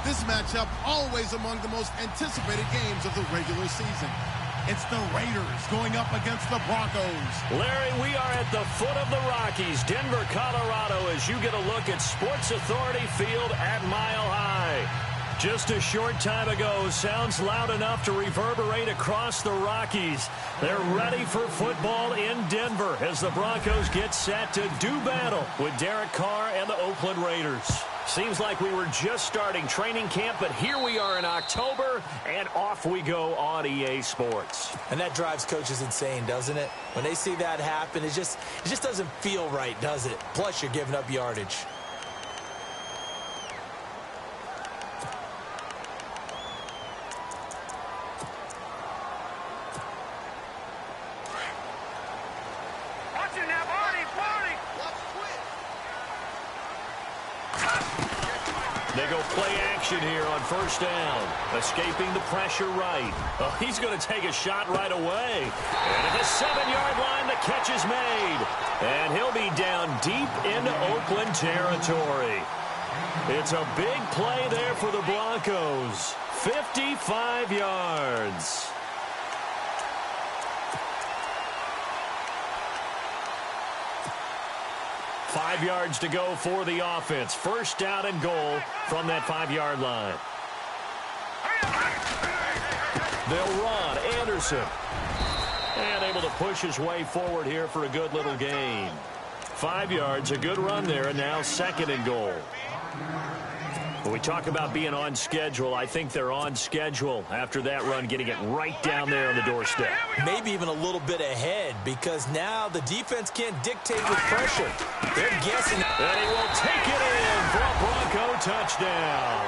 This matchup always among the most anticipated games of the regular season. It's the Raiders going up against the Broncos. Larry, we are at the foot of the Rockies, Denver, Colorado, as you get a look at Sports Authority Field at Mile High. Just a short time ago, sounds loud enough to reverberate across the Rockies. They're ready for football in Denver as the Broncos get set to do battle with Derek Carr and the Oakland Raiders. Seems like we were just starting training camp, but here we are in October, and off we go on EA Sports. And that drives coaches insane, doesn't it? When they see that happen, it just doesn't feel right, does it? Plus, you're giving up yardage. They go play action here on first down. Escaping the pressure right. Oh, he's going to take a shot right away. And at the 7-yard line, the catch is made. And he'll be down deep into Oakland territory. It's a big play there for the Broncos. 55 yards. Five yards to go for the offense. First down and goal from that 5-yard line. They'll run. Anderson. And able to push his way forward here for a good little gain. 5 yards, a good run there, and now second and goal. When we talk about being on schedule, I think they're on schedule after that run, getting it right down there on the doorstep. Maybe even a little bit ahead, because now the defense can't dictate with pressure. They're guessing. And he will take it in for a Bronco touchdown.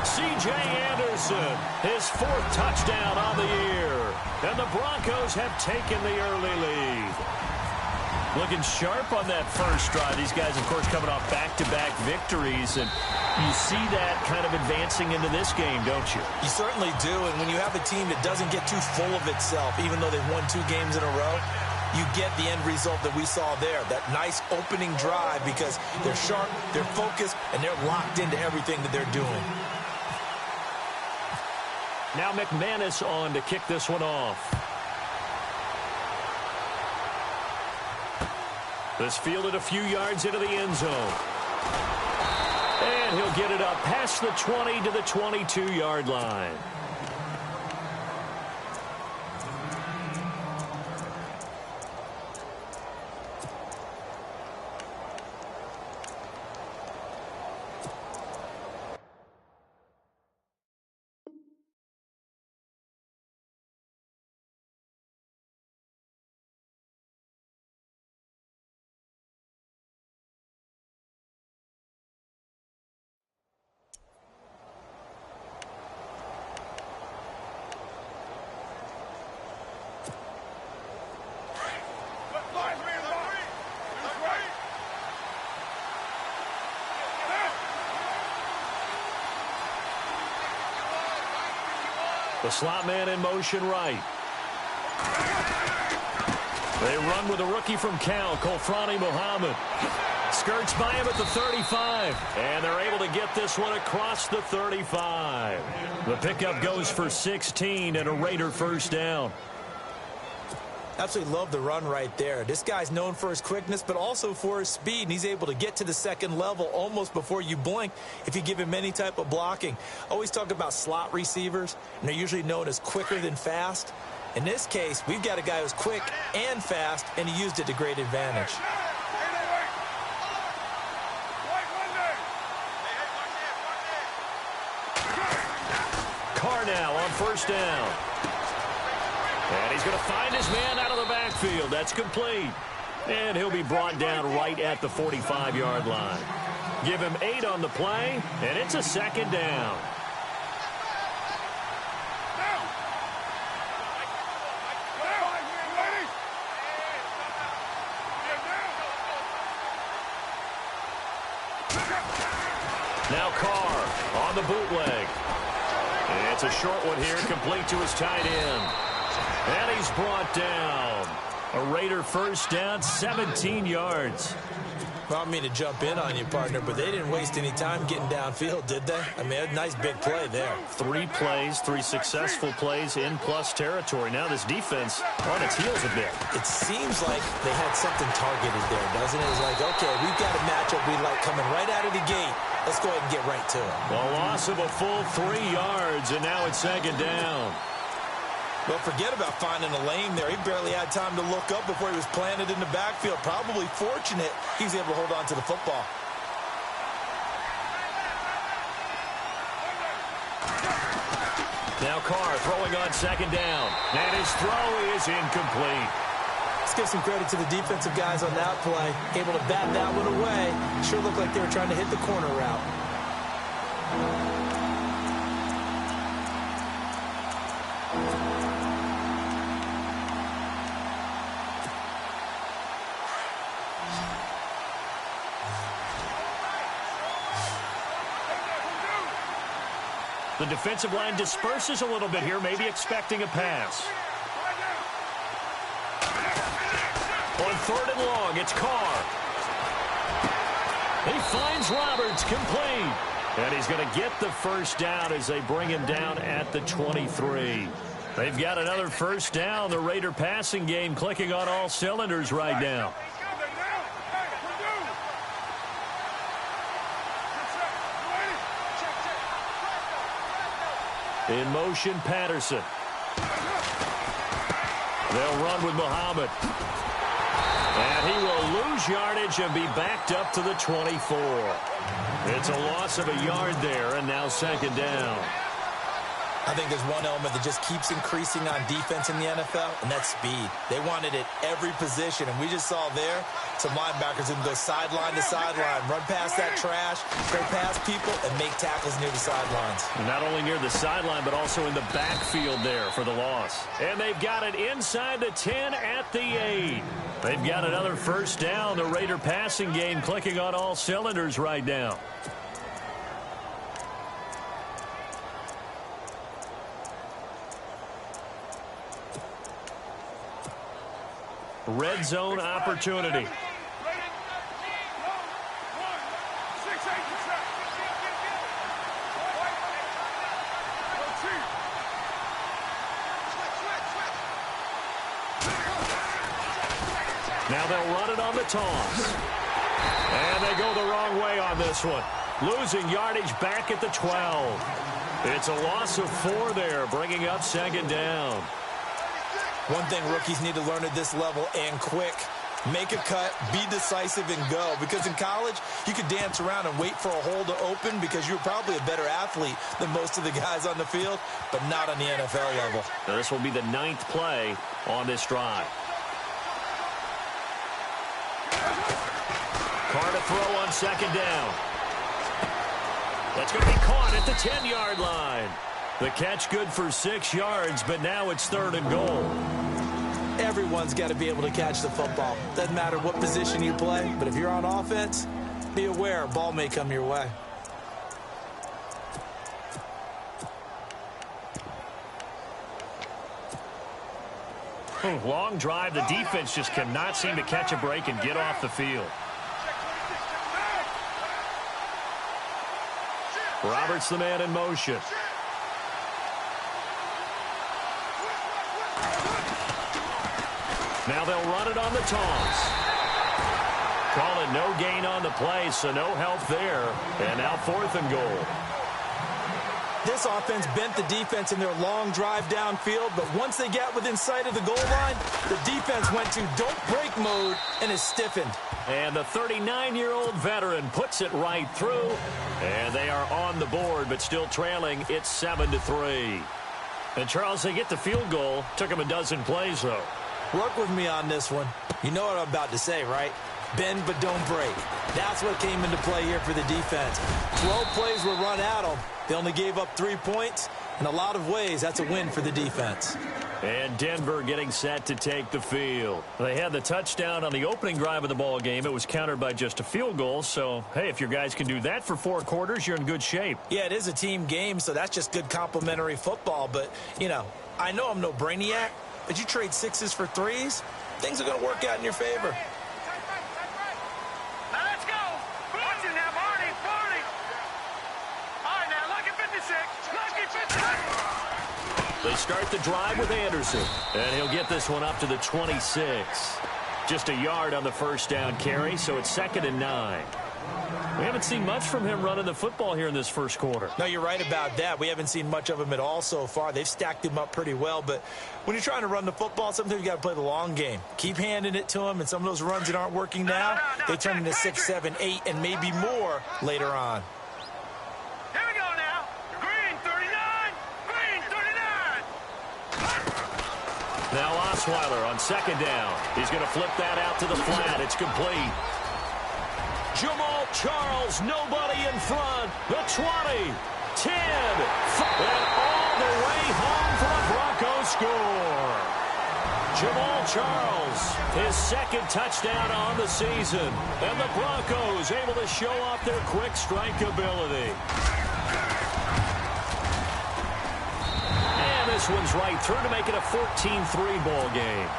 C.J. Anderson, his 4th touchdown on the year. And the Broncos have taken the early lead. Looking sharp on that first drive. These guys, of course, coming off back-to-back victories, and you see that kind of advancing into this game, don't you? You certainly do, and when you have a team that doesn't get too full of itself, even though they've won 2 games in a row, you get the end result that we saw there, that nice opening drive, because they're sharp, they're focused, and they're locked into everything that they're doing. Now McManus on to kick this one off. This fielded a few yards into the end zone. And he'll get it up past the 20 to the 22-yard line. The slot man in motion right. They run with a rookie from Cal, Kolfrani Muhammad. Skirts by him at the 35. And they're able to get this one across the 35. The pickup goes for 16 and a Raider first down. Absolutely love the run right there. This guy's known for his quickness, but also for his speed, and he's able to get to the second level almost before you blink if you give him any type of blocking. Always talk about slot receivers, and they're usually known as quicker than fast. In this case, we've got a guy who's quick and fast, and he used it to great advantage. Carr now on first down. And he's going to find his man out of the backfield. That's complete. And he'll be brought down right at the 45-yard line. Give him 8 on the play, and it's a second down. Now Carr on the bootleg. And it's a short one here, complete to his tight end. And he's brought down. A Raider first down, 17 yards. Well, I don't mean to jump in on you, partner, but they didn't waste any time getting downfield, did they? I mean, a nice big play there. 3 plays, 3 successful plays in plus territory. Now this defense on its heels a bit. It seems like they had something targeted there, doesn't it? It's like, okay, we've got a matchup we like coming right out of the gate. Let's go ahead and get right to it. A loss of a full 3 yards, and now it's 2nd down. Well, forget about finding a lane there. He barely had time to look up before he was planted in the backfield. Probably fortunate he was able to hold on to the football. Now Carr throwing on 2nd down. And his throw is incomplete. Let's give some credit to the defensive guys on that play. Able to bat that one away. Sure looked like they were trying to hit the corner route. The defensive line disperses a little bit here, maybe expecting a pass. On 3rd and long, it's Carr. He finds Roberts, complete. And he's going to get the first down as they bring him down at the 23. They've got another first down. The Raider passing game clicking on all cylinders right now. In motion, Patterson. They'll run with Muhammad. And he will lose yardage and be backed up to the 24. It's a loss of a yard there, and now 2nd down. I think there's one element that just keeps increasing on defense in the NFL, and that's speed. They want it at every position, and we just saw there some linebackers who can go sideline to sideline, run past that trash, go past people, and make tackles near the sidelines. And not only near the sideline, but also in the backfield there for the loss. And they've got it inside the 10 at the 8. They've got another first down. The Raider passing game clicking on all cylinders right now. Red zone opportunity. Now they'll run it on the toss. And they go the wrong way on this one. Losing yardage back at the 12. It's a loss of 4 there, bringing up 2nd down. One thing rookies need to learn at this level, and quick. Make a cut, be decisive, and go. Because in college, you could dance around and wait for a hole to open because you're probably a better athlete than most of the guys on the field, but not on the NFL level. Now this will be the 9th play on this drive. Carr to throw on 2nd down. That's going to be caught at the 10-yard line. The catch good for 6 yards, but now it's 3rd and goal. Everyone's got to be able to catch the football. Doesn't matter what position you play, but if you're on offense, be aware a ball may come your way. Long drive. The defense just cannot seem to catch a break and get off the field. Roberts the man in motion. Now they'll run it on the toss. Call it no gain on the play, so no help there. And now 4th and goal. This offense bent the defense in their long drive downfield, but once they got within sight of the goal line, the defense went to don't break mode and is stiffened. And the 39-year-old veteran puts it right through. And they are on the board, but still trailing. It's 7-3. And, Charles, they get the field goal. Took them a dozen plays, though. Work with me on this one. You know what I'm about to say, right? Bend but don't break. That's what came into play here for the defense. 12 plays were run at them. They only gave up 3 points. In a lot of ways, that's a win for the defense. And Denver getting set to take the field. They had the touchdown on the opening drive of the ball game. It was countered by just a field goal. So, hey, if your guys can do that for 4 quarters, you're in good shape. Yeah, it is a team game, so that's just good complementary football. But, you know, I know I'm no brainiac, but you trade 6s for 3s, things are going to work out in your favor. Now let's They start the drive with Anderson, and he'll get this one up to the 26. Just a yard on the first down carry, so it's 2nd and 9. We haven't seen much from him running the football here in this first quarter. No, you're right about that. We haven't seen much of him at all so far. They've stacked him up pretty well, but when you're trying to run the football, sometimes you got to play the long game. Keep handing it to him, and some of those runs that aren't working now, they turn into 6, 7, 8, and maybe more later on. Here we go now. Green 39. Green 39. Now Osweiler on 2nd down. He's going to flip that out to the flat. It's complete. Jamal Charles, nobody in front. The 20, 10, and all the way home for the Broncos score. Jamal Charles, his 2nd touchdown on the season. And the Broncos able to show off their quick strike ability. And this one's right through to make it a 14-3 ball game.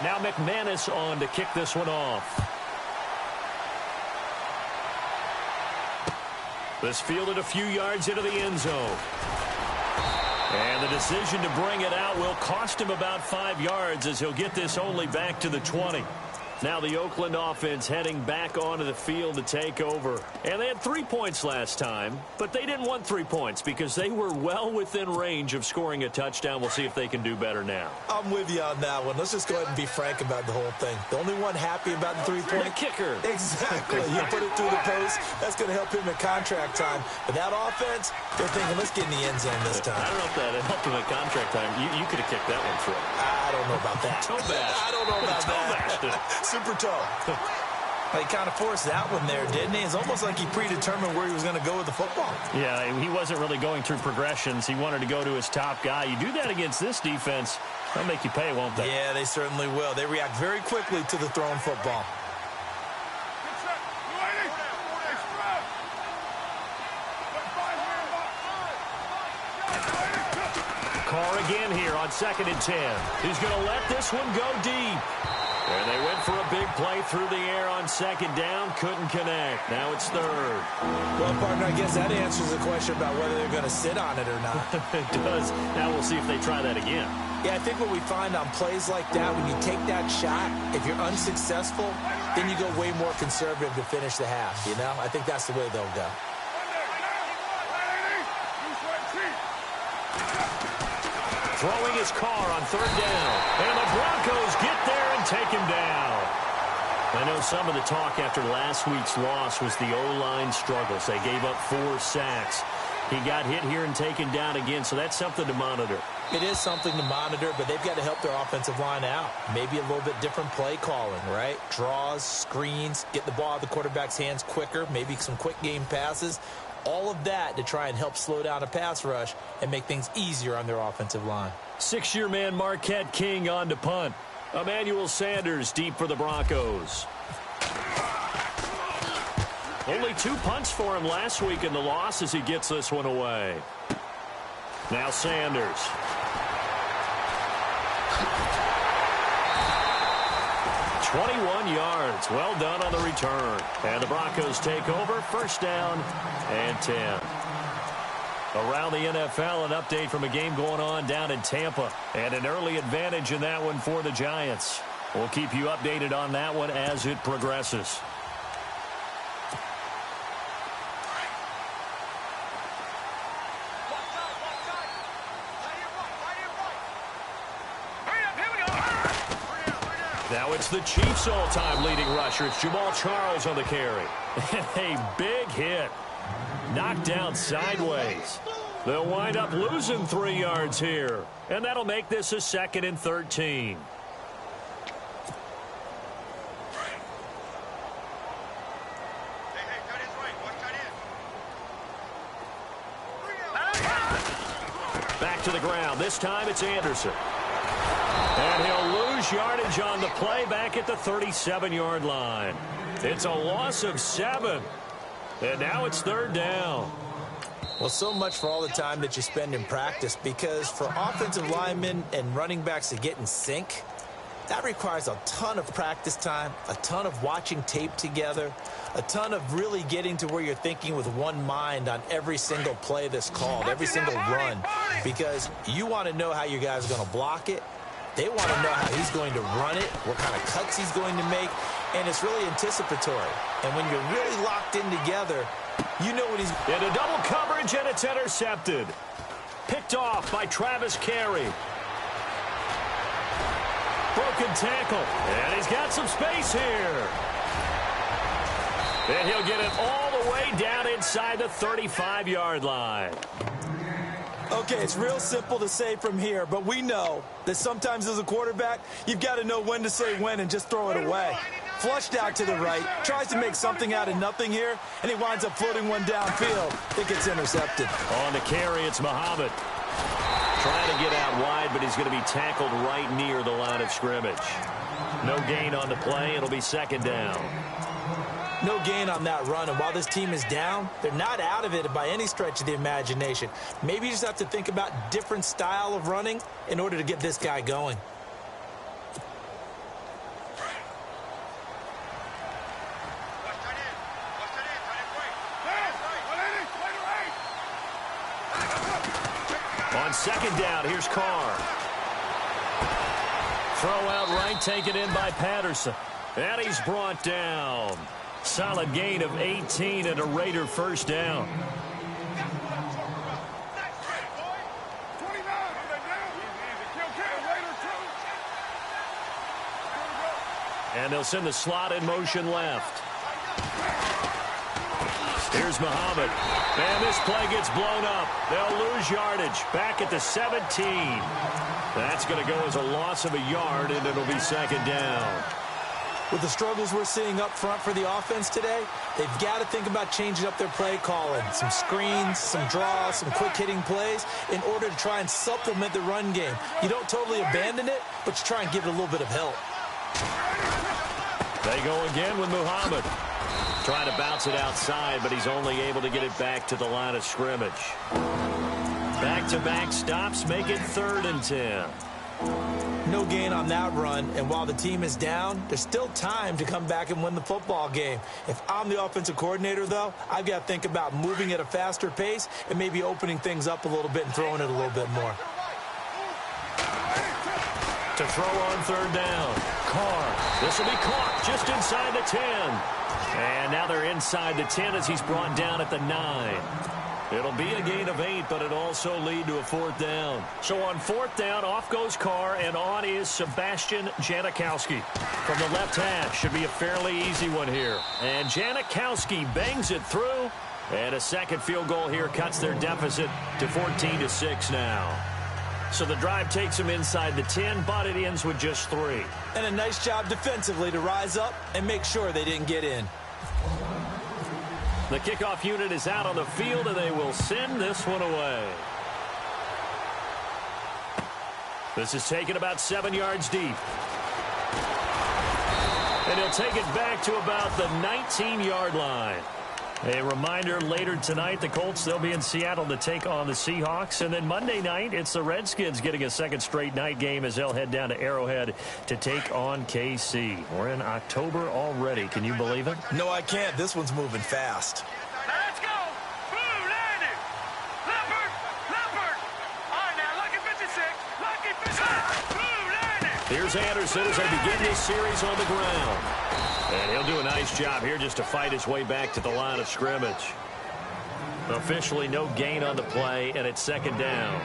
Now McManus on to kick this one off. This fielded a few yards into the end zone. And the decision to bring it out will cost him about 5 yards as he'll get this only back to the 20. Now the Oakland offense heading back onto the field to take over. And they had 3 points last time, but they didn't want 3 points because they were well within range of scoring a touchdown. We'll see if they can do better now. I'm with you on that one. Let's just go ahead and be frank about the whole thing. The only one happy about the 3-point. The kicker. Exactly. You put it through the post. That's going to help him at contract time. But that offense, they're thinking, let's get in the end zone this time. I don't know if that helped him at contract time. You could have kicked that one through. I don't know about that. Toe bash. I don't know about that. Super toe. He kind of forced that one there, didn't he? It's almost like he predetermined where he was going to go with the football. Yeah, he wasn't really going through progressions. He wanted to go to his top guy. You do that against this defense, they'll make you pay, won't they? Yeah, they certainly will. They react very quickly to the thrown football. Carr again here on 2nd and 10. He's going to let this one go deep. And they went for a big play through the air on 2nd down. Couldn't connect. Now it's 3rd. Well, partner, I guess that answers the question about whether they're going to sit on it or not. It does. Now we'll see if they try that again. Yeah, I think what we find on plays like that, when you take that shot, if you're unsuccessful, then you go way more conservative to finish the half, you know? I think that's the way they'll go. Throwing his Carr on 3rd down. And the Broncos get there and take him down. I know some of the talk after last week's loss was the O-line struggles. They gave up 4 sacks. He got hit here and taken down again, so that's something to monitor. It is something to monitor, but they've got to help their offensive line out. Maybe a little bit different play calling, right? Draws, screens, get the ball out of the quarterback's hands quicker, maybe some quick game passes. All of that to try and help slow down a pass rush and make things easier on their offensive line. 6-year man Marquette King on to punt. Emmanuel Sanders deep for the Broncos. Only 2 punts for him last week in the loss as he gets this one away. Now Sanders. $21 well done on the return. And the Broncos take over. 1st down and 10. Around the NFL, an update from a game going on down in Tampa. And an early advantage in that one for the Giants. We'll keep you updated on that one as it progresses. Now it's the Chiefs' all-time leading rusher. It's Jamal Charles on the carry. A big hit. Knocked down sideways. They'll wind up losing 3 yards here. And that'll make this a 2nd and 13. Back to the ground. This time it's Anderson. And he'll lose yardage on the play back at the 37-yard line. It's a loss of 7. And now it's 3rd down. Well, so much for all the time that you spend in practice, because for offensive linemen and running backs to get in sync, That requires a ton of practice time, a ton of watching tape together, a ton of really getting to where you're thinking with one mind on every single play that's called, every single run, because you want to know how your guy's going to block it. They want to know how he's going to run it, what kind of cuts he's going to make, and it's really anticipatory. And when you're really locked in together, you know what he's... Into double coverage, and it's intercepted. Picked off by Travis Carey. Broken tackle, and he's got some space here. And he'll get it all the way down inside the 35-yard line. Okay, it's real simple to say from here, but we know that sometimes as a quarterback, you've got to know when to say when and just throw it away. Flushed out to the right, tries to make something out of nothing here, and he winds up floating one downfield. It gets intercepted. On the carry, it's Muhammad. Trying to get out wide, but he's going to be tackled right near the line of scrimmage. No gain on the play. It'll be second down. No gain on that run, and while this team is down, they're not out of it by any stretch of the imagination. Maybe you just have to think about different style of running in order to get this guy going. On second down, here's Carr. Throw out right, taken in by Patterson. And he's brought down. Solid gain of 18 and a Raider first down. And they'll send the slot in motion left. Here's Muhammad. And this play gets blown up. They'll lose yardage. Back at the 17. That's going to go as a loss of a yard, and it'll be second down. With the struggles we're seeing up front for the offense today, they've got to think about changing up their play calling. Some screens, some draws, some quick-hitting plays in order to try and supplement the run game. You don't totally abandon it, but you try and give it a little bit of help. They go again with Muhammad. Trying to bounce it outside, but he's only able to get it back to the line of scrimmage. Back-to-back stops make it 3rd and 10. No gain on that run, and while the team is down, there's still time to come back and win the football game. If I'm the offensive coordinator, though, I've got to think about moving at a faster pace and maybe opening things up a little bit and throwing it a little bit more. To throw on 3rd down. Carr. This will be caught just inside the 10. And now they're inside the 10 as he's brought down at the 9. It'll be a gain of 8, but it'll also lead to a 4th down. So on 4th down, off goes Carr, and on is Sebastian Janikowski. From the left hash, should be a fairly easy one here. And Janikowski bangs it through, and a second field goal here cuts their deficit to 14-6 now. So the drive takes them inside the 10, but it ends with just 3. And a nice job defensively to rise up and make sure they didn't get in. The kickoff unit is out on the field, and they will send this one away. This is taken about 7 yards deep. And he'll take it back to about the 19-yard line. A reminder, later tonight, the Colts, they'll be in Seattle to take on the Seahawks. And then Monday night, it's the Redskins getting a second straight night game as they'll head down to Arrowhead to take on KC. We're in October already. Can you believe it? No, I can't. This one's moving fast. Let's go. Blue landed. Leopard. Leopard. All right, now, lucky 56. Lucky 56. Blue landed. Here's Anderson as they begin this series on the ground. And he'll do a nice job here just to fight his way back to the line of scrimmage. Officially no gain on the play, and it's second down.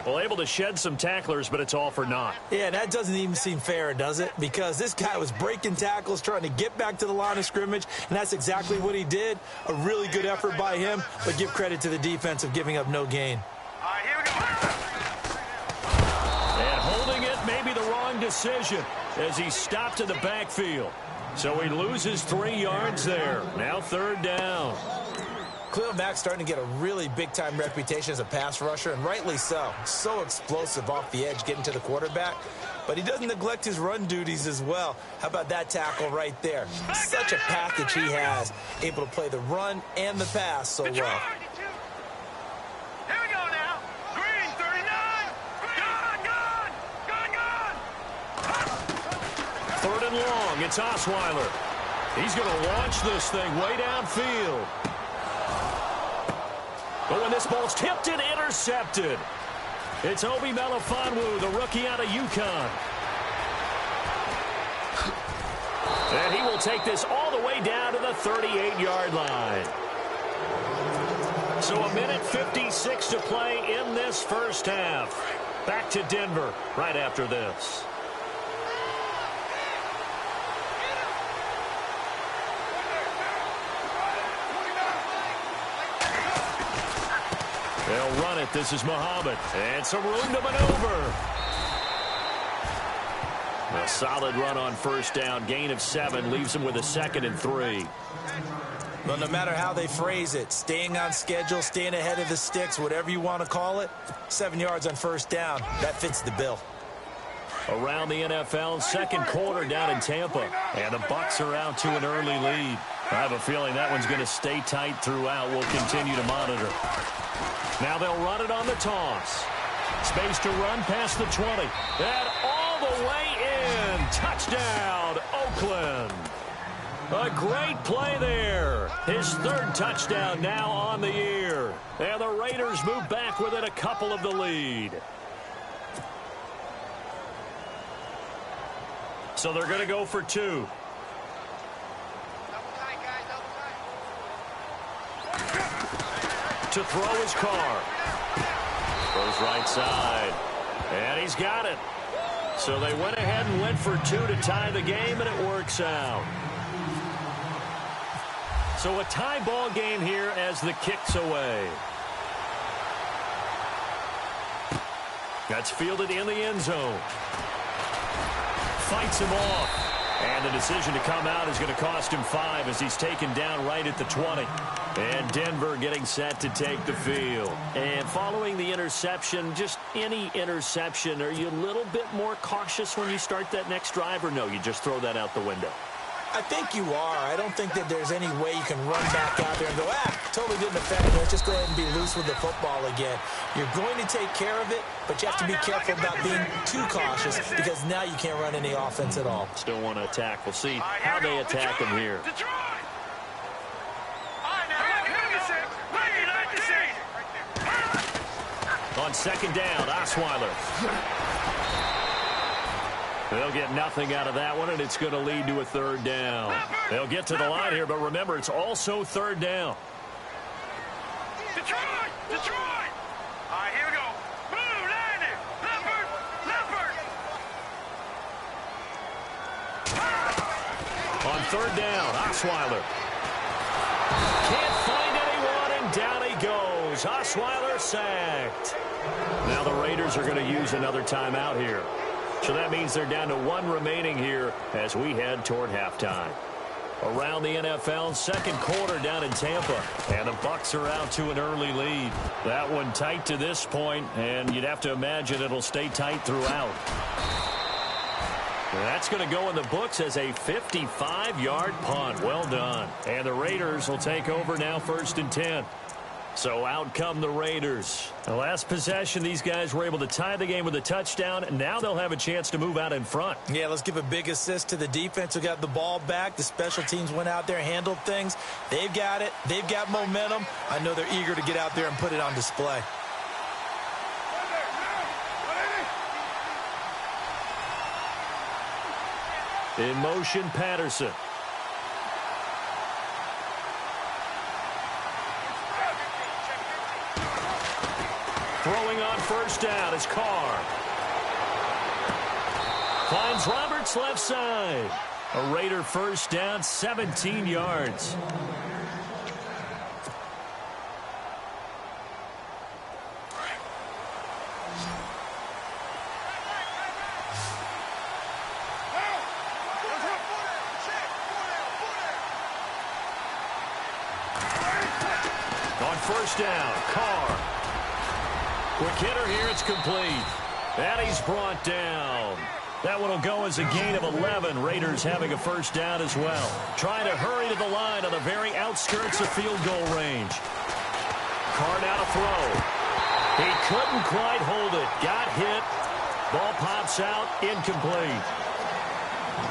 Well, able to shed some tacklers, but it's all for naught. Yeah, that doesn't even seem fair, does it? Because this guy was breaking tackles, trying to get back to the line of scrimmage, and that's exactly what he did. A really good effort by him, but give credit to the defense of giving up no gain. All right, here we go. And holding it may be the wrong decision as he stopped in the backfield. So he loses 3 yards there. Now 3rd down. Khalil Mack's starting to get a really big-time reputation as a pass rusher, and rightly so. So explosive off the edge getting to the quarterback. But he doesn't neglect his run duties as well. How about that tackle right there? Such a package he has, able to play the run and the pass so well. Here we go now. Green 39. Gone, gone, gone, gone. 3rd and long. It's Osweiler. He's going to launch this thing way downfield. But when this ball's tipped and intercepted, it's Obi Melifonwu, the rookie out of UConn. And he will take this all the way down to the 38-yard line. So 1:56 to play in this first half. Back to Denver right after this. They'll run it. This is Muhammad. And some room to maneuver. A solid run on first down. Gain of 7 leaves him with a 2nd and 3. Well, no matter how they phrase it, staying on schedule, staying ahead of the sticks, whatever you want to call it, 7 yards on first down, that fits the bill. Around the NFL, second quarter down in Tampa. And the Bucs are out to an early lead. I have a feeling that one's going to stay tight throughout. We'll continue to monitor. Now they'll run it on the toss. Space to run past the 20. And all the way in. Touchdown, Oakland. A great play there. His 3rd touchdown now on the year. And the Raiders move back within a couple of the lead. So they're going to go for 2. To throw his Carr. Throws right side. And he's got it. So they went ahead and went for 2 to tie the game, and it works out. So a tie ball game here as the kick's away. That's fielded in the end zone. Fights him off. And the decision to come out is going to cost him 5 as he's taken down right at the 20. And Denver getting set to take the field. And following the interception, just any interception, are you a little bit more cautious when you start that next drive, or no, you just throw that out the window? I think you are. I don't think that there's any way you can run back out there and go, totally didn't affect me. Let's just go ahead and be loose with the football again. You're going to take care of it, but you have to be careful about being too cautious because now you can't run any offense at all. Still want to attack. We'll see how they attack him here. On second down, Osweiler. They'll get nothing out of that one, and it's going to lead to a 3rd down. They'll get to the line here, but remember, it's also 3rd down. Detroit! Detroit! All right, here we go. Blue, landing. Leopard! Leopard! On 3rd down, Osweiler. Can't find anyone, and down he goes. Osweiler sacked. Now the Raiders are going to use another timeout here. So that means they're down to 1 remaining here as we head toward halftime. Around the NFL, second quarter down in Tampa. And the Bucs are out to an early lead. That one tight to this point, and you'd have to imagine it'll stay tight throughout. That's going to go in the books as a 55-yard punt. Well done. And the Raiders will take over now 1st and 10. So out come the Raiders. The last possession, these guys were able to tie the game with a touchdown. And now they'll have a chance to move out in front. Yeah, let's give a big assist to the defense who got the ball back. The special teams went out there, handled things. They've got it. They've got momentum. I know they're eager to get out there and put it on display. In motion, Patterson. Throwing on first down is Carr. Finds Roberts left side. A Raider first down, 17 yards. On first down, Carr. Quick hitter here, it's complete. And he's brought down. That one will go as a gain of 11. Raiders having a first down as well. Trying to hurry to the line on the very outskirts of field goal range. Carr now to throw. He couldn't quite hold it. Got hit. Ball pops out, incomplete.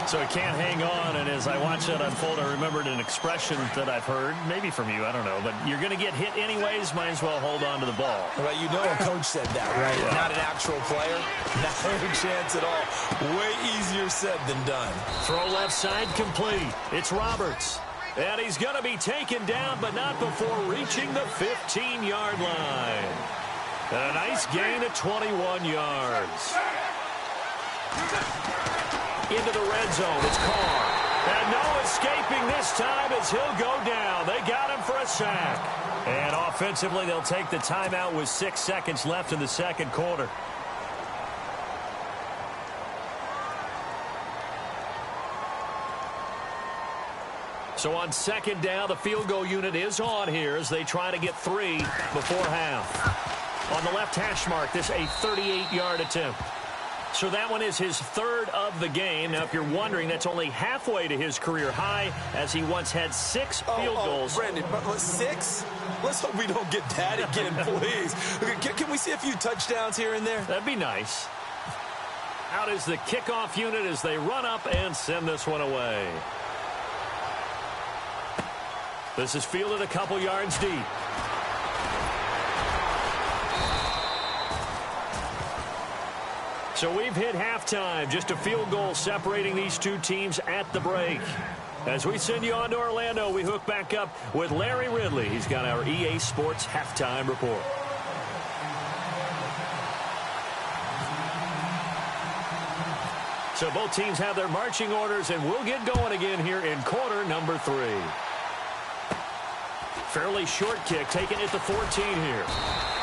So he can't hang on, and as I watch that unfold, I remembered an expression that I've heard, maybe from you, I don't know, but you're going to get hit anyways, might as well hold on to the ball. Well, you know a coach said that, right? Yeah. Not an actual player. Not a chance at all. Way easier said than done. Throw left side complete. It's Roberts. And he's going to be taken down, but not before reaching the 15-yard line. And a nice gain of 21 yards. Into the red zone. It's Carr. And no escaping this time as he'll go down. They got him for a sack. And offensively, they'll take the timeout with 6 seconds left in the second quarter. So on second down, the field goal unit is on here as they try to get 3 before half. On the left hash mark, this a 38-yard attempt. So that one is his 3rd of the game. Now, if you're wondering, that's only halfway to his career high, as he once had 6 field goals. Brandon, 6? Let's hope we don't get that again, please. Can we see a few touchdowns here and there? That'd be nice. Out is the kickoff unit as they run up and send this one away. This is fielded a couple yards deep. So we've hit halftime. Just a field goal separating these two teams at the break. As we send you on to Orlando, we hook back up with Larry Ridley. He's got our EA Sports halftime report. So both teams have their marching orders, and we'll get going again here in quarter number 3. Fairly short kick, taken at the 14 here.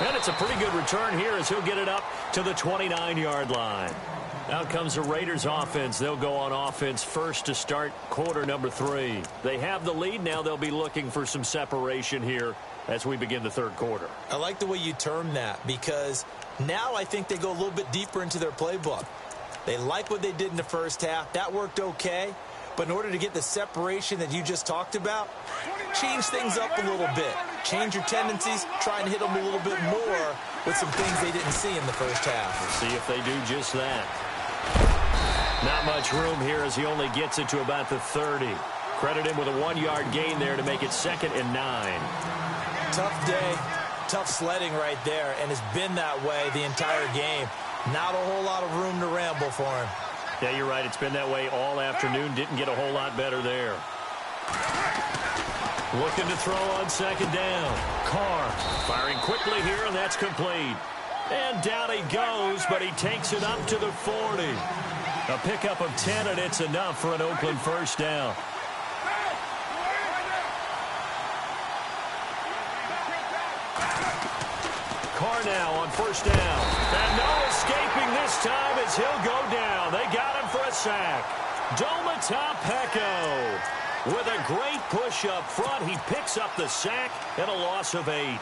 And it's a pretty good return here as he'll get it up to the 29-yard line. Out comes the Raiders offense. They'll go on offense first to start quarter number 3. They have the lead. Now they'll be looking for some separation here as we begin the third quarter. I like the way you term that, because now I think they go a little bit deeper into their playbook. They like what they did in the first half. That worked okay. But in order to get the separation that you just talked about, change things up a little bit. Change your tendencies, try and hit them a little bit more with some things they didn't see in the first half. We'll see if they do just that. Not much room here as he only gets it to about the 30. Credit him with a 1-yard gain there to make it 2nd and 9. Tough day, tough sledding right there, and it's been that way the entire game. Not a whole lot of room to ramble for him. Yeah, you're right. It's been that way all afternoon. Didn't get a whole lot better there. Looking to throw on 2nd down. Carr firing quickly here, and that's complete. And down he goes, but he takes it up to the 40. A pickup of 10, and it's enough for an Oakland first down. Carr now on 1st down. And no escaping this time as he'll go down. They got him for a sack. Peko with a great push up front. He picks up the sack and a loss of 8.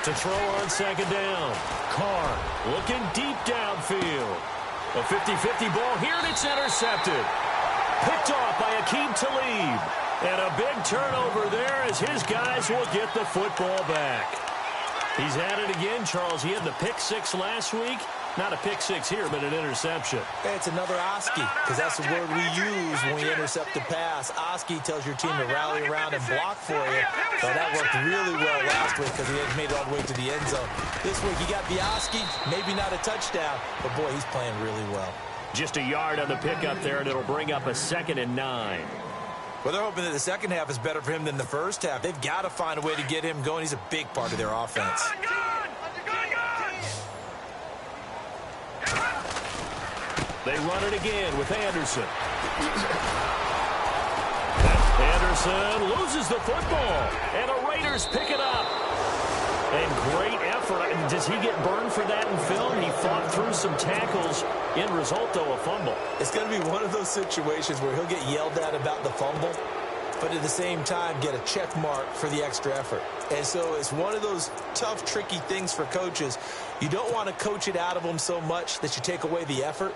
To throw on 2nd down. Carr looking deep downfield. A 50-50 ball here, and it's intercepted. Picked off by Aqib Talib. And a big turnover there as his guys will get the football back. He's at it again, Charles. He had the pick 6 last week. Not a pick 6 here, but an interception. Hey, it's another Oski, because that's the word we use when we intercept the pass. Oski tells your team to rally around and block for you. So that worked really well last week because he had made it all the way to the end zone. This week he got the Oski, maybe not a touchdown, but boy, he's playing really well. Just a yard on the pickup there, and it'll bring up a 2nd and 9. Well, they're hoping that the second half is better for him than the first half. They've got to find a way to get him going. He's a big part of their offense. They run it again with Anderson. Anderson loses the football, and the Raiders pick it up. And great effort. Does he get burned for that in film? He fought through some tackles. End result, though, a fumble. It's going to be one of those situations where he'll get yelled at about the fumble. but at the same time get a check mark for the extra effort. And so it's one of those tough, tricky things for coaches. You don't want to coach it out of them so much that you take away the effort.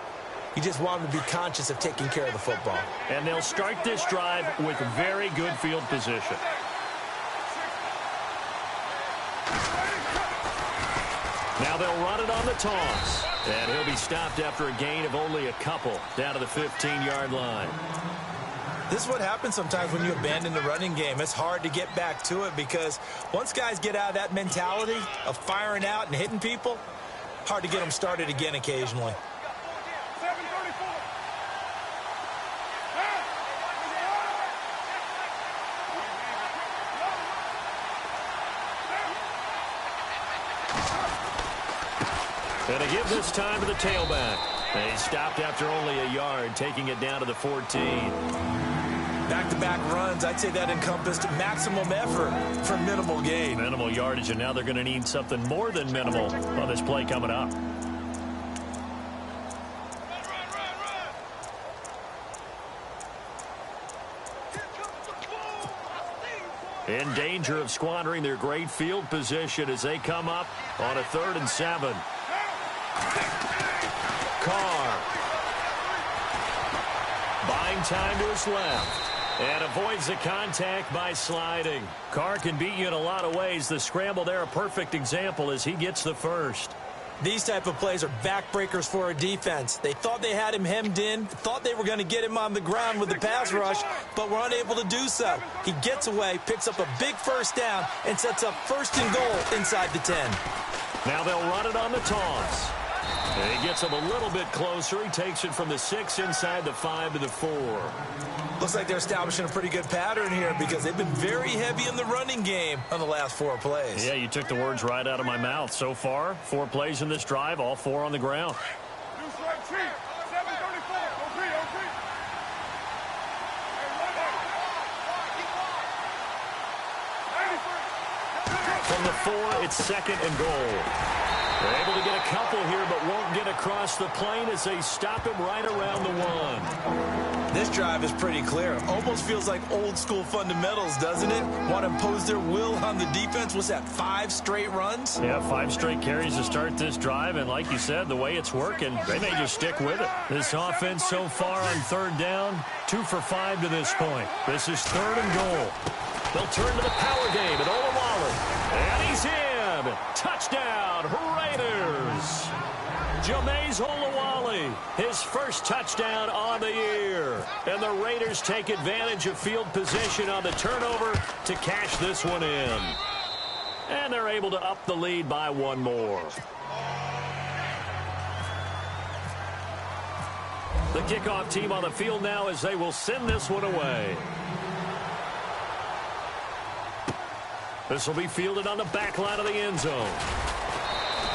You just want them to be conscious of taking care of the football. And they'll start this drive with very good field position. Now they'll run it on the toss. And he'll be stopped after a gain of only a couple down to the 15-yard line. This is what happens sometimes when you abandon the running game. It's hard to get back to it because once guys get out of that mentality of firing out and hitting people, hard to get them started again occasionally. And to give this time to the tailback. And he stopped after only a yard, taking it down to the 14. Back-to-back runs, I'd say that encompassed maximum effort for minimal gain. Minimal yardage, and now they're going to need something more than minimal on this play coming up. In danger of squandering their great field position as they come up on a 3rd and 7. Carr. Buying time to his left. And avoids the contact by sliding. Carr can beat you in a lot of ways. The scramble there, a perfect example as he gets the first. These type of plays are backbreakers for a defense. They thought they had him hemmed in, thought they were going to get him on the ground with the pass rush, but were unable to do so. He gets away, picks up a big first down, and sets up 1st and goal inside the 10. Now they'll run it on the toss. And he gets him a little bit closer. He takes it from the 6 inside the 5 to the 4. Looks like they're establishing a pretty good pattern here because they've been very heavy in the running game on the last 4 plays. Yeah, you took the words right out of my mouth. So far, 4 plays in this drive, all 4 on the ground. From the 4, it's 2nd and goal. They're able to get a couple here, but won't get across the plane as they stop him right around the 1. This drive is pretty clear. Almost feels like old school fundamentals, doesn't it? Want to impose their will on the defense. What's that, 5 straight runs? Yeah, 5 straight carries to start this drive, and like you said, the way it's working, they may just stick with it. This offense so far on 3rd down, 2 for 5 to this point. This is 3rd and goal. They'll turn to the power game at Olawale. And he's in. Touchdown, Raiders. Jameis Olawale, his first touchdown on the year. And the Raiders take advantage of field position on the turnover to cash this one in. And they're able to up the lead by 1 more. The kickoff team on the field now as they will send this one away. This will be fielded on the back line of the end zone.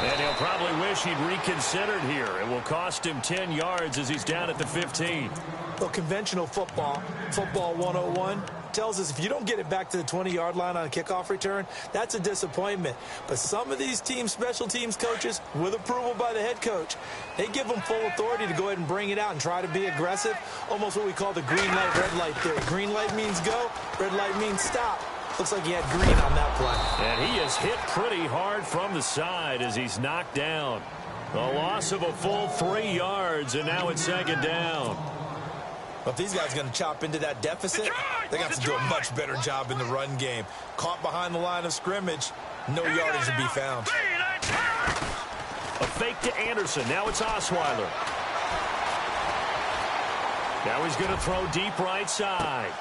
And he'll probably wish he'd reconsidered here. It will cost him 10 yards as he's down at the 15. Well, conventional football 101, tells us if you don't get it back to the 20-yard line on a kickoff return, that's a disappointment. But some of these teams, special teams coaches, with approval by the head coach, they give them full authority to go ahead and bring it out and try to be aggressive. Almost what we call the green light, red light theory. Green light means go, red light means stop. Looks like he had green on that play. And he is hit pretty hard from the side as he's knocked down. A loss of a full 3 yards, and now it's 2nd down. But if these guys are going to chop into that deficit, they got to do a much better job in the run game. Caught behind the line of scrimmage, no yardage to be found. A fake to Anderson. Now it's Osweiler. Now he's going to throw deep right side.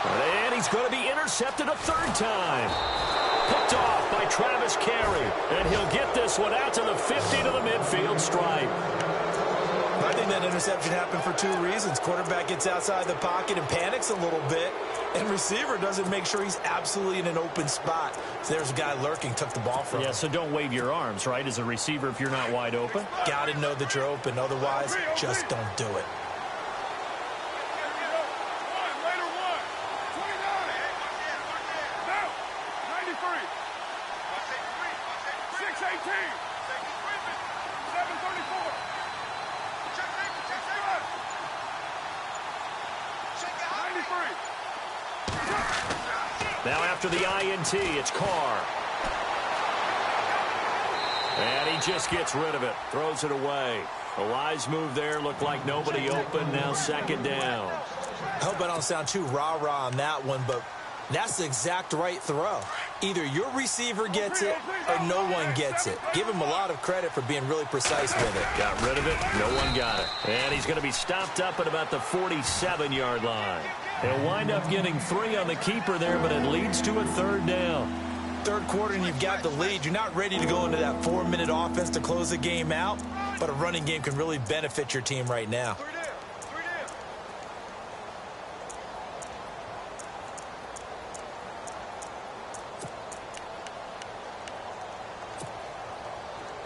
And he's going to be intercepted a 3rd time. Picked off by Travis Carey. And he'll get this one out to the 50 to the midfield stripe. I think that interception happened for 2 reasons. Quarterback gets outside the pocket and panics a little bit. And receiver doesn't make sure he's absolutely in an open spot. So there's a guy lurking, took the ball from him. Yeah, so don't wave your arms, right, as a receiver if you're not wide open. Got to know that you're open. Otherwise, just don't do it. Now after the INT, it's Carr. And he just gets rid of it. Throws it away. A wise move there. Looked like nobody open. Now second down. I hope I don't sound too rah-rah on that one, but that's the exact right throw. Either your receiver gets it or no one gets it. Give him a lot of credit for being really precise with it. Got rid of it. No one got it. And he's going to be stopped up at about the 47-yard line. He'll wind up getting 3 on the keeper there, but it leads to a third down. Third quarter and you've got the lead. You're not ready to go into that 4-minute offense to close the game out, but a running game can really benefit your team right now.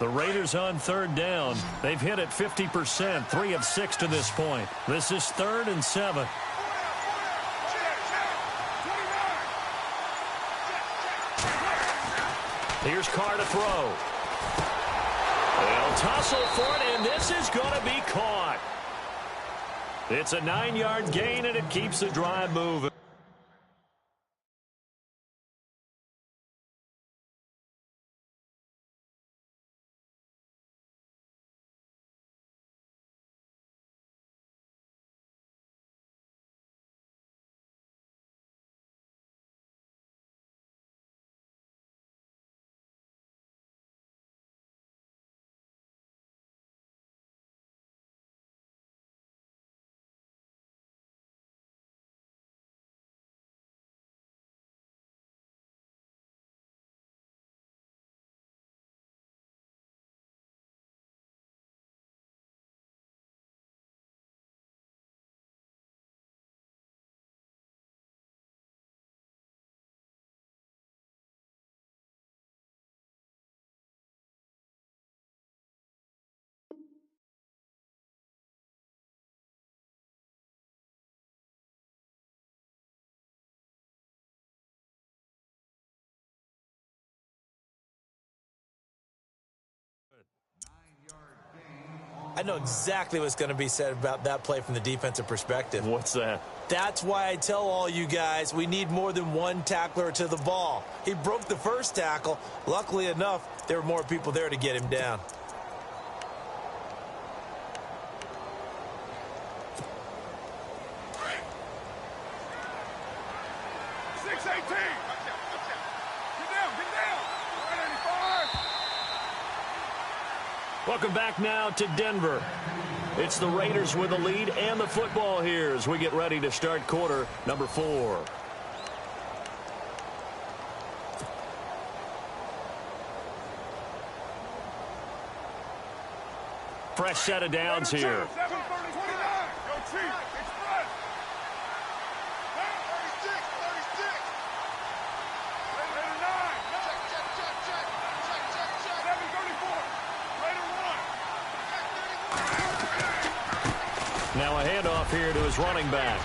The Raiders on third down. They've hit it 50%, 3 of 6 to this point. This is 3rd and 7. Here's Carr to throw. They'll tussle for it, and this is going to be caught. It's a 9-yard gain, and it keeps the drive moving. I know exactly what's going to be said about that play from the defensive perspective. What's that? That's why I tell all you guys we need more than one tackler to the ball. He broke the first tackle. Luckily enough, there were more people there to get him down. Welcome back now to Denver. It's the Raiders with the lead and the football here as we get ready to start quarter number 4. Fresh set of downs here. Now a handoff here to his running back.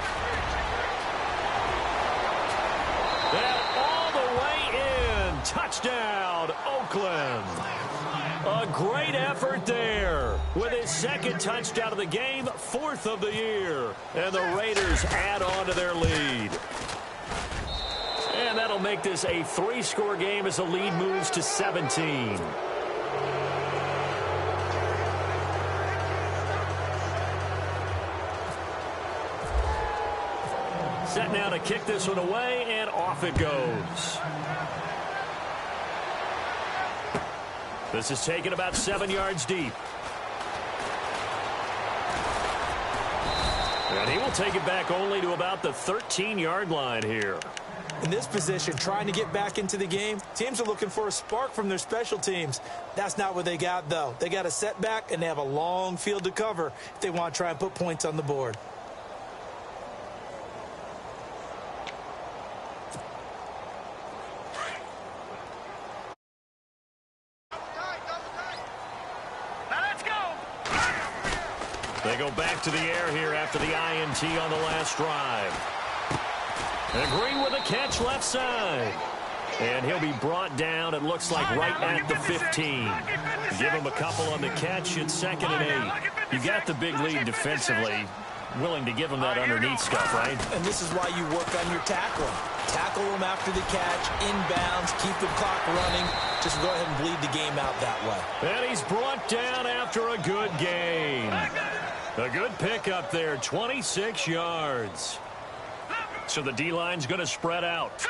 And all the way in. Touchdown, Oakland. A great effort there. With his second touchdown of the game, 4th of the year. And the Raiders add on to their lead. And that'll make this a 3-score game as the lead moves to 17. Set now to kick this one away, and off it goes. This is taken about 7 yards deep. And he will take it back only to about the 13-yard line here. In this position, trying to get back into the game, teams are looking for a spark from their special teams. That's not what they got, though. They got a setback, and they have a long field to cover if they want to try and put points on the board. They go back to the air here after the INT on the last drive. And Green with a catch left side. And he'll be brought down, it looks like, right at the 15. Give him a couple on the catch. It's 2nd and 8. You got the big lead defensively. willing to give him that underneath stuff, right? And this is why you work on your tackling. Tackle them after the catch, inbounds, keep the clock running. Just go ahead and bleed the game out that way. And he's brought down after a good gain. A good pickup there, 26 yards. So the D-line's going to spread out.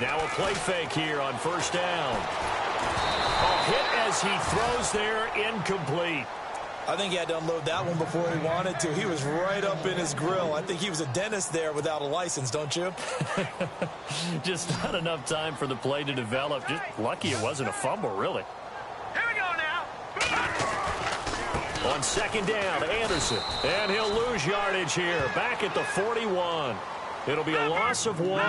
Now a play fake here on first down. A hit as he throws there, incomplete. I think he had to unload that one before he wanted to. He was right up in his grill. I think he was a dentist there without a license, don't you? Just not enough time for the play to develop. Just lucky it wasn't a fumble, really. Here we go now. On second down, Anderson. And he'll lose yardage here. Back at the 41. It'll be a loss of 1,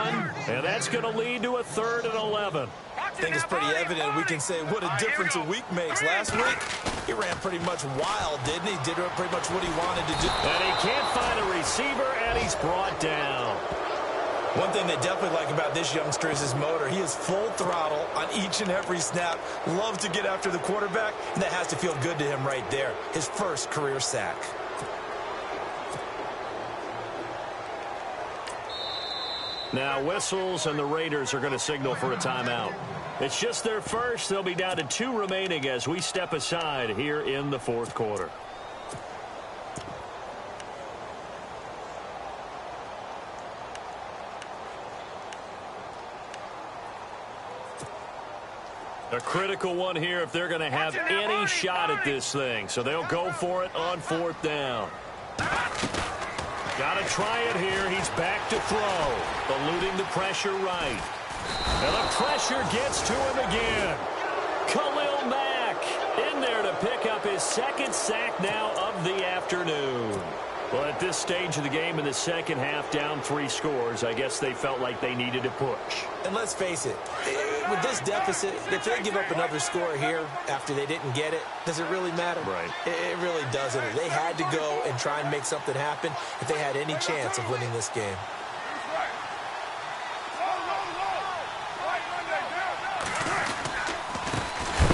and that's going to lead to a 3rd and 11. I think it's pretty evident. We can say what a difference a week makes. Last week, he ran pretty much wild, didn't he? Did pretty much what he wanted to do. And he can't find a receiver, and he's brought down. One thing they definitely like about this youngster is his motor. He is full throttle on each and every snap. Loves to get after the quarterback, and that has to feel good to him right there. His first career sack. Now whistles, and the Raiders are going to signal for a timeout. It's just their first. They'll be down to 2 remaining as we step aside here in the 4th quarter. A critical one here if they're going to have any shot at this thing. So they'll go for it on 4th down. Got to try it here. He's back to throw. Eluding the pressure right. And the pressure gets to him again. Khalil Mack in there to pick up his 2nd sack now of the afternoon. Well, at this stage of the game in the second half, down 3 scores, I guess they felt like they needed to push. And let's face it, with this deficit, if they give up another score here after they didn't get it, does it really matter? Right. It really doesn't. They had to go and try and make something happen if they had any chance of winning this game.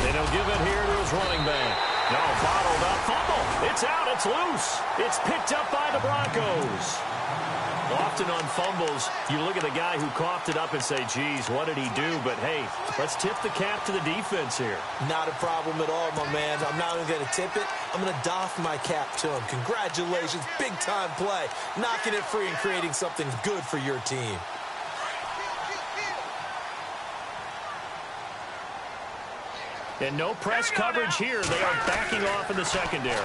They don't give it here to his running back. No, bottled up. Fumble. It's out. It's loose. It's picked up by the Broncos. Often on fumbles, you look at the guy who coughed it up and say, geez, what did he do? But, hey, let's tip the cap to the defense here. Not a problem at all, my man. I'm not even going to tip it. I'm going to doff my cap to him. Congratulations. Big-time play. Knocking it free and creating something good for your team. And no press coverage here. They are backing off in the secondary.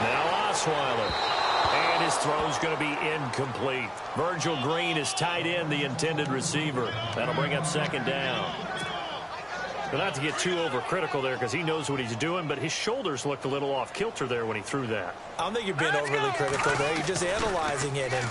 Now Osweiler. And his throw's going to be incomplete. Virgil Green is tied in, the intended receiver. That'll bring up 2nd down. But not to get too overcritical there because he knows what he's doing, but his shoulders looked a little off kilter there when he threw that. I don't think you're being overly critical there. You're just analyzing it, and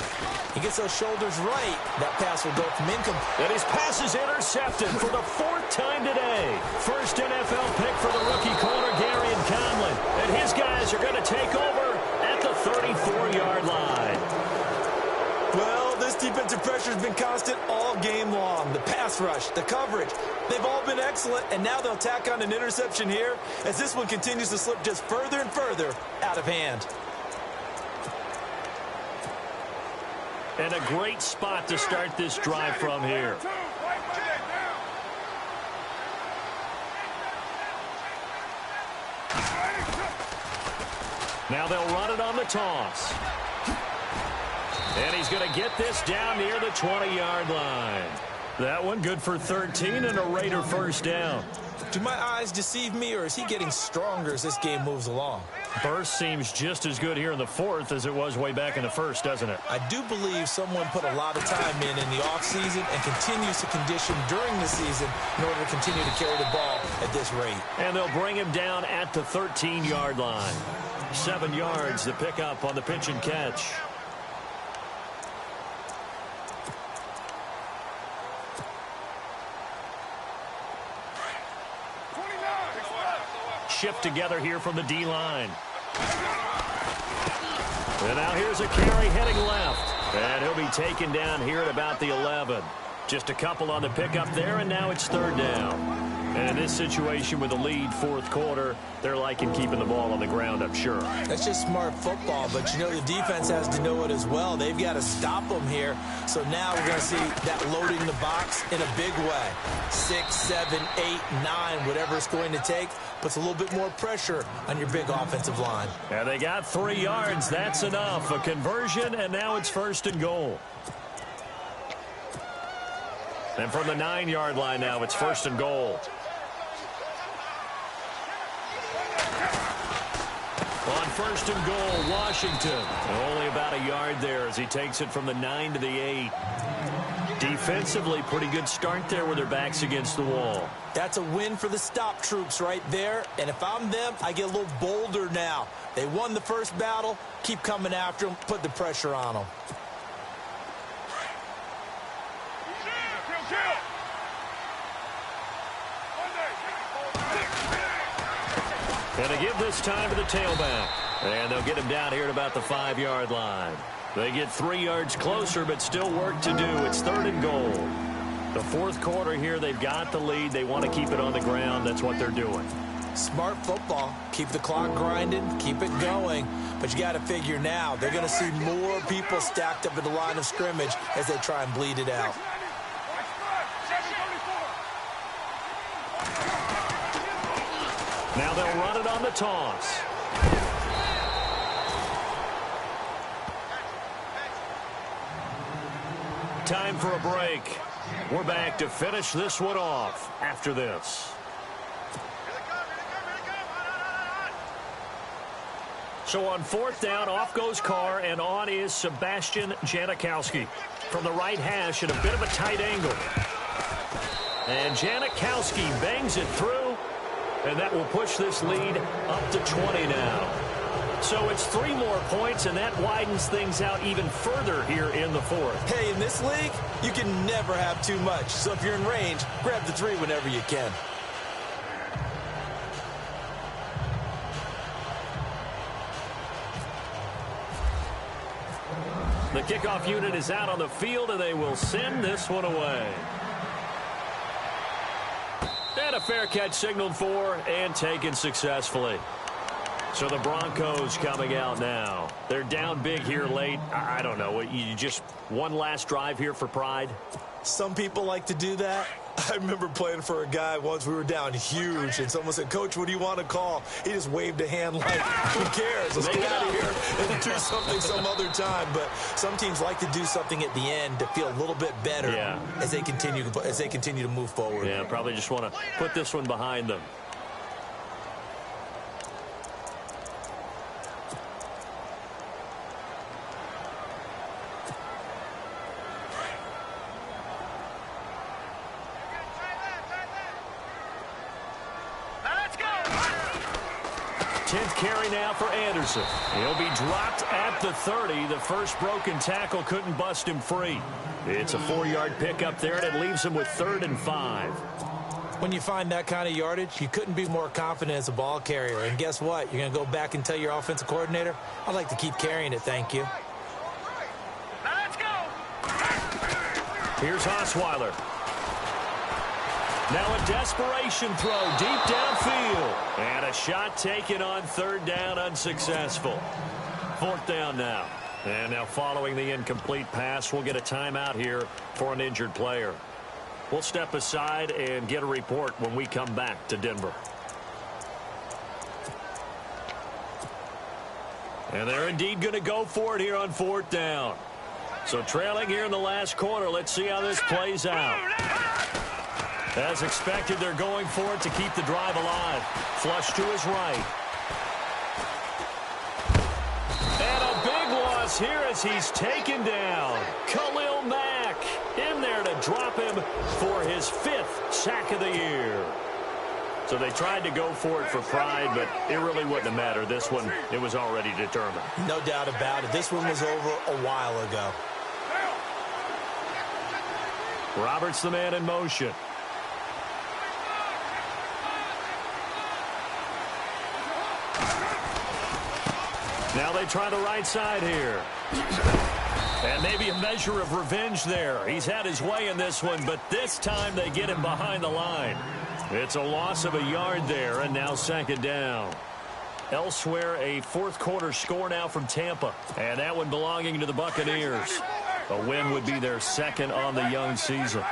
he gets those shoulders right. That pass will go from incomplete. And his pass is intercepted for the 4th time today. First NFL pick for the rookie corner, Gary Conlon. And his guys are going to take over at the 34-yard line. Well, this defensive pressure has been constant all game long. The pass rush, the coverage, they've all been excellent, and now they'll tack on an interception here as this one continues to slip just further and further out of hand. And a great spot to start this drive from here. Now they'll run it on the toss. And he's going to get this down near the 20-yard line. That one good for 13 and a Raider first down. Do my eyes deceive me, or is he getting stronger as this game moves along? Burst seems just as good here in the 4th as it was way back in the 1st, doesn't it? I do believe someone put a lot of time in the offseason and continues to condition during the season in order to continue to carry the ball at this rate. And they'll bring him down at the 13-yard line. 7 yards to pick up on the pitch and catch. Shift together here from the D-line. And now here's a carry heading left. And he'll be taken down here at about the 11. Just a couple on the pickup there, and now it's 3rd down. And in this situation with the lead fourth quarter, they're liking keeping the ball on the ground, I'm sure. That's just smart football, but you know the defense has to know it as well. They've got to stop them here. So now we're going to see that loading the box in a big way. 6, 7, 8, 9, whatever it's going to take, puts a little bit more pressure on your big offensive line. And they got 3 yards. That's enough. A conversion, and now it's 1st and goal. And from the 9-yard line now, it's 1st and goal. On 1st and goal, Washington. Only about a yard there as he takes it from the 9 to the 8. Defensively, pretty good start there with their backs against the wall. That's a win for the stop troops right there. And if I'm them, I get a little bolder now. They won the first battle. Keep coming after them. Put the pressure on them. And they give this time to the tailback. And they'll get him down here at about the 5-yard line. They get 3 yards closer, but still work to do. It's 3rd and goal. The fourth quarter here, they've got the lead. They want to keep it on the ground. That's what they're doing. Smart football. Keep the clock grinding. Keep it going. But you got to figure now, they're going to see more people stacked up at the line of scrimmage as they try and bleed it out. Now they'll run it on the toss. Time for a break. We're back to finish this one off after this. So on 4th down, off goes Carr, and on is Sebastian Janikowski. From the right hash at a bit of a tight angle. And Janikowski bangs it through, and that will push this lead up to 20 now. So it's 3 more points, and that widens things out even further here in the fourth. Hey, in this league, you can never have too much. So if you're in range, grab the 3 whenever you can. The kickoff unit is out on the field, and they will send this one away. And a fair catch signaled for and taken successfully. So the Broncos coming out now. They're down big here late. I don't know. You just one last drive here for pride? Some people like to do that. I remember playing for a guy once. We were down huge, and someone said, "Coach, what do you want to call?" He just waved a hand like, "Who cares? Let's get out of here and do something some other time." But some teams like to do something at the end to feel a little bit better as they continue to move forward. Yeah, probably just want to put this one behind them. Carry now for Anderson. He'll be dropped at the 30. The first broken tackle couldn't bust him free. It's a 4-yard pickup there, and it leaves him with 3rd and 5. When you find that kind of yardage, you couldn't be more confident as a ball carrier. And guess what? You're going to go back and tell your offensive coordinator, "I'd like to keep carrying it, thank you." Let's go. Here's Osweiler. Now a desperation throw deep downfield. And a shot taken on 3rd down, unsuccessful. 4th down now. And now following the incomplete pass, we'll get a timeout here for an injured player. We'll step aside and get a report when we come back to Denver. And they're indeed going to go for it here on 4th down. So trailing here in the last quarter, let's see how this plays out. As expected, they're going for it to keep the drive alive. Flush to his right. And a big loss here as he's taken down. Khalil Mack in there to drop him for his 5th sack of the year. So they tried to go for it for pride, but it really wouldn't have mattered. This one, it was already determined. No doubt about it. This one was over a while ago. Roberts the man in motion. Now they try the right side here. And maybe a measure of revenge there. He's had his way in this one, but this time they get him behind the line. It's a loss of a yard there, and now second down. Elsewhere, a fourth quarter score now from Tampa, and that one belonging to the Buccaneers. A win would be their second on the young season.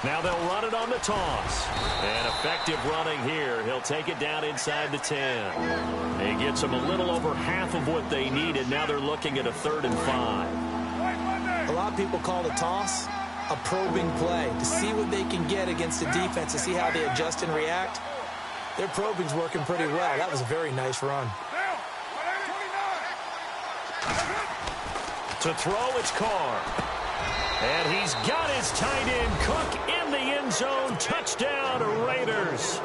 Now they'll run it on the toss. And effective running here. He'll take it down inside the 10. He gets them a little over half of what they needed. Now they're looking at a 3rd and 5. A lot of people call the toss a probing play to see what they can get against the defense, to see how they adjust and react. Their probing's working pretty well. That was a very nice run. To throw, it's Carr. And he's got his tight end, Cook, in the end zone. Touchdown, Raiders.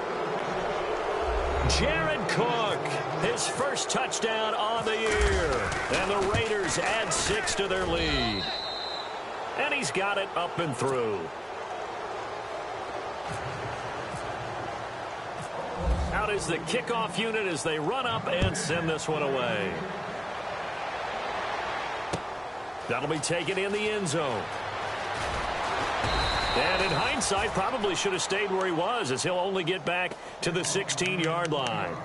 Jared Cook, his first touchdown on the year. And the Raiders add 6 to their lead. And he's got it up and through. Out is the kickoff unit as they run up and send this one away. That'll be taken in the end zone. And in hindsight, probably should have stayed where he was, as he'll only get back to the 16-yard line.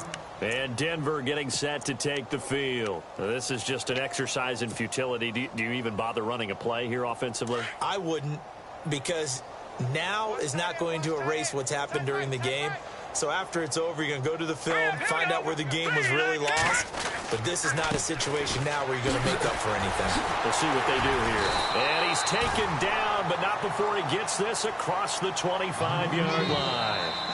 And Denver getting set to take the field. This is just an exercise in futility. Do you even bother running a play here offensively? I wouldn't, because now is not going to erase what's happened during the game. So after it's over, you're going to go to the film, find out where the game was really lost. But this is not a situation now where you're going to make up for anything. We'll see what they do here. And he's taken down, but not before he gets this across the 25-yard line.